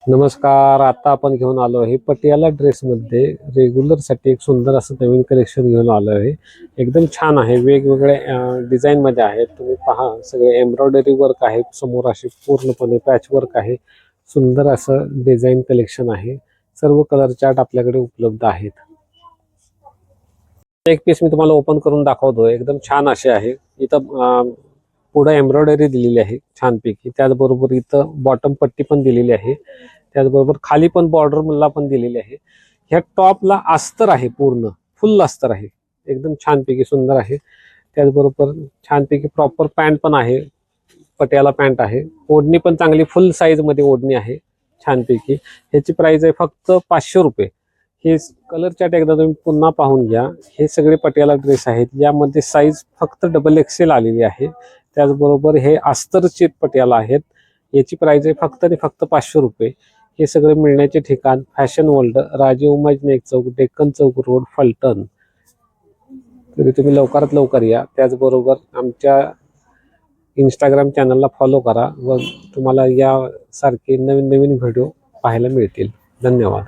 नमस्कार. आता आपण घेऊन आलो आहे पटियाला ड्रेसमध्ये रेग्युलरसाठी एक सुंदर असं नवीन कलेक्शन घेऊन आलो आहे. एकदम छान आहे, वेगवेगळ्या डिझाईनमध्ये आहे. तुम्ही पहा, सगळे एम्ब्रॉयडरी वर्क आहे, समोर अशी पूर्णपणे पॅच वर्क आहे. सुंदर असं डिझाईन कलेक्शन आहे. सर्व कलर चार्ट आपल्याकडे उपलब्ध आहेत. एक पीस मी तुम्हाला ओपन करून दाखवतो. एकदम छान असे आहे. इथं पुढे एम्ब्रॉयडरी दिलेली आहे छानपैकी. त्याचबरोबर इथं बॉटम पट्टी पण दिलेली आहे. त्याचबरोबर खाली पण बॉर्डर मला पण दिलेली आहे. ह्या टॉपला अस्तर आहे, पूर्ण फुल अस्तर आहे. एकदम छानपैकी सुंदर आहे. त्याचबरोबर छानपैकी प्रॉपर पॅन्ट पण आहे, पटियाला पॅन्ट आहे. ओढणी पण चांगली फुल साईज मध्ये ओढणी आहे छानपैकी. ह्याची प्राइस आहे फक्त 500 रुपये. हे कलर चार्ट एकदा तुम्ही पुन्हा पाहून घ्या. हे सगळे पटियाला ड्रेस आहेत. यामध्ये साईज फक्त XXL आलेली आहे. त्याचबरोबर हे अस्तरचे पटियाला आहेत. याची प्राइस आहे फक्त आणि फक्त 500 रुपये. हे सगळे मिळण्याचे ठिकाण फॅशन वर्ल्ड, राजीव उमाजनेक चौक, डेक्कन चौक रोड, फलटण. तरी तुम्ही लवकरात लवकर या. त्याचबरोबर आमच्या इंस्टाग्राम चॅनलला फॉलो करा व तुम्हाला यासारखे नवीन नवीन व्हिडिओ पाहायला मिळतील. धन्यवाद.